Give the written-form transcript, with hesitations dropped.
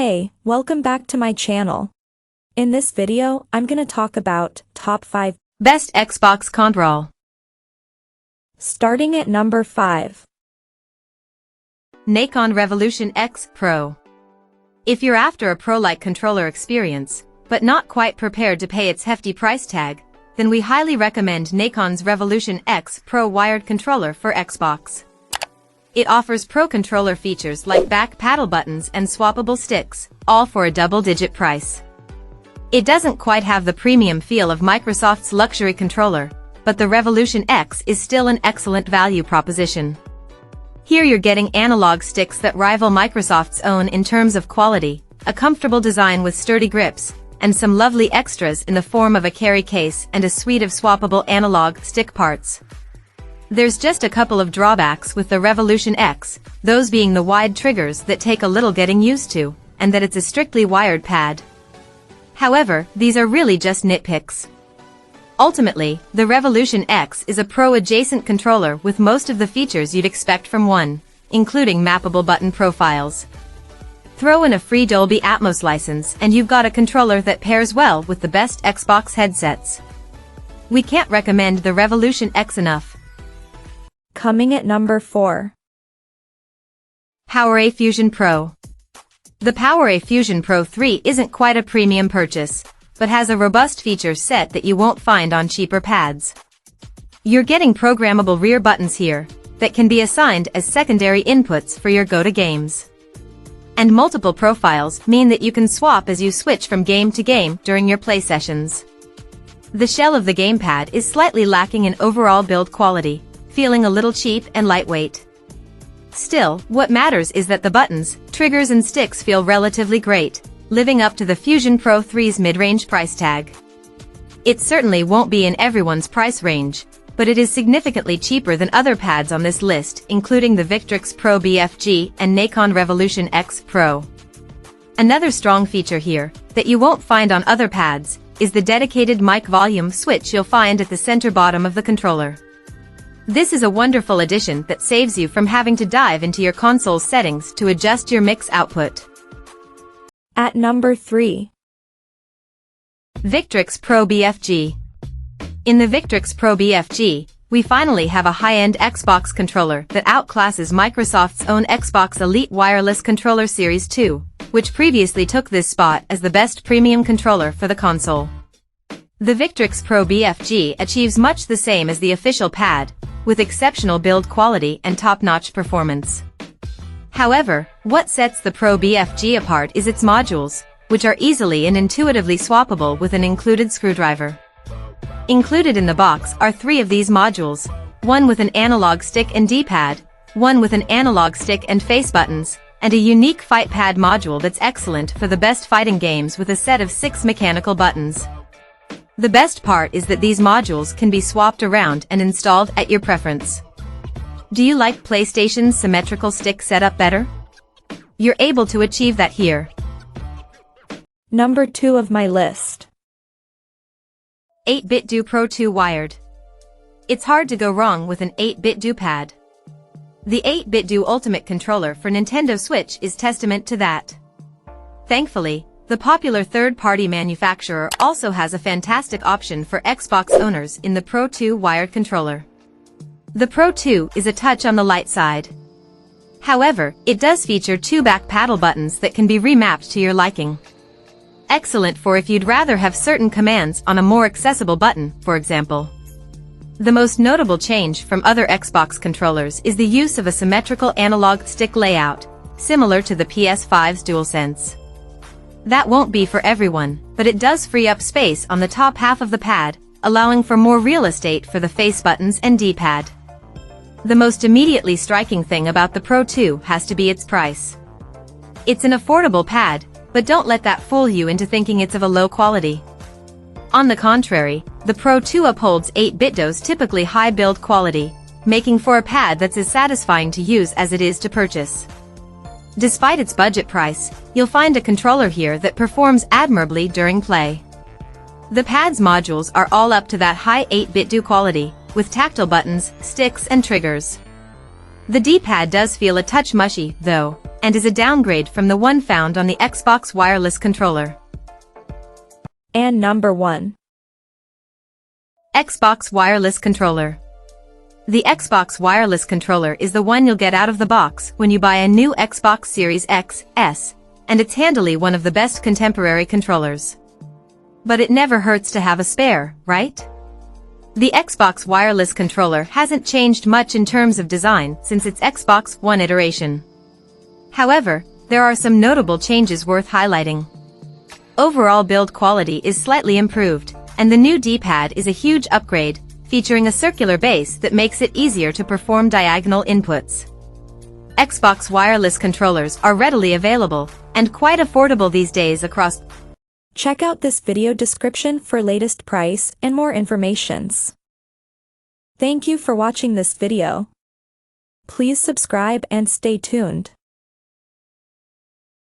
Hey, welcome back to my channel. In this video, I'm gonna talk about top 5 best Xbox Controlle. Starting at number 5. Nikon Revolution X Pro. If you're after a pro-like controller experience, but not quite prepared to pay its hefty price tag, then we highly recommend Nikon's Revolution X Pro wired controller for Xbox. It offers pro controller features like back paddle buttons and swappable sticks, all for a double-digit price. It doesn't quite have the premium feel of Microsoft's luxury controller, but the Revolution X is still an excellent value proposition. Here you're getting analog sticks that rival Microsoft's own in terms of quality, a comfortable design with sturdy grips, and some lovely extras in the form of a carry case and a suite of swappable analog stick parts. There's just a couple of drawbacks with the Revolution X, those being the wide triggers that take a little getting used to, and that it's a strictly wired pad. However, these are really just nitpicks. Ultimately, the Revolution X is a pro-adjacent controller with most of the features you'd expect from one, including mappable button profiles. Throw in a free Dolby Atmos license and you've got a controller that pairs well with the best Xbox headsets. We can't recommend the Revolution X enough. Coming at number 4. PowerA Fusion Pro. The PowerA Fusion Pro 3 isn't quite a premium purchase, but has a robust feature set that you won't find on cheaper pads. You're getting programmable rear buttons here that can be assigned as secondary inputs for your go-to games. And multiple profiles mean that you can swap as you switch from game to game during your play sessions. The shell of the gamepad is slightly lacking in overall build quality, feeling a little cheap and lightweight. Still, what matters is that the buttons, triggers and sticks feel relatively great, living up to the Fusion Pro 3's mid-range price tag. It certainly won't be in everyone's price range, but it is significantly cheaper than other pads on this list, including the Victrix Pro BFG and Nikon Revolution X Pro. Another strong feature here, that you won't find on other pads, is the dedicated mic volume switch you'll find at the center bottom of the controller. This is a wonderful addition that saves you from having to dive into your console's settings to adjust your mix output. At number 3. Victrix Pro BFG. In the Victrix Pro BFG, we finally have a high-end Xbox controller that outclasses Microsoft's own Xbox Elite Wireless Controller Series 2, which previously took this spot as the best premium controller for the console. The Victrix Pro BFG achieves much the same as the official pad, with exceptional build quality and top-notch performance. However, what sets the Pro BFG apart is its modules, which are easily and intuitively swappable with an included screwdriver. Included in the box are 3 of these modules, one with an analog stick and D-pad, one with an analog stick and face buttons, and a unique fight pad module that's excellent for the best fighting games with a set of 6 mechanical buttons. The best part is that these modules can be swapped around and installed at your preference. Do you like PlayStation's symmetrical stick setup better? You're able to achieve that here. Number 2 of my list. 8-bit Do Pro 2 wired. It's hard to go wrong with an 8-bit Do pad. The 8-bit Do Ultimate controller for Nintendo Switch is testament to that. Thankfully, the popular third-party manufacturer also has a fantastic option for Xbox owners in the Pro 2 wired controller. The Pro 2 is a touch on the light side. However, it does feature 2 back paddle buttons that can be remapped to your liking. Excellent for if you'd rather have certain commands on a more accessible button, for example. The most notable change from other Xbox controllers is the use of a symmetrical analog stick layout, similar to the PS5's DualSense. That won't be for everyone, but it does free up space on the top half of the pad, allowing for more real estate for the face buttons and D-pad. The most immediately striking thing about the Pro 2 has to be its price. It's an affordable pad, but don't let that fool you into thinking it's of a low quality. On the contrary, the Pro 2 upholds 8-bit Do's typically high build quality, making for a pad that's as satisfying to use as it is to purchase. Despite its budget price, you'll find a controller here that performs admirably during play. The pad's modules are all up to that high 8-bit Do quality, with tactile buttons, sticks and triggers. The D-pad does feel a touch mushy, though, and is a downgrade from the one found on the Xbox wireless controller. And number 1. Xbox wireless controller. The Xbox wireless controller is the one you'll get out of the box when you buy a new Xbox Series X, S, and it's handily one of the best contemporary controllers. But it never hurts to have a spare, right? The Xbox wireless controller hasn't changed much in terms of design since its Xbox One iteration. However, there are some notable changes worth highlighting. Overall build quality is slightly improved, and the new D-pad is a huge upgrade, featuring a circular base that makes it easier to perform diagonal inputs. Xbox wireless controllers are readily available, and quite affordable these days across. Check out this video description for latest price and more informations. Thank you for watching this video. Please subscribe and stay tuned.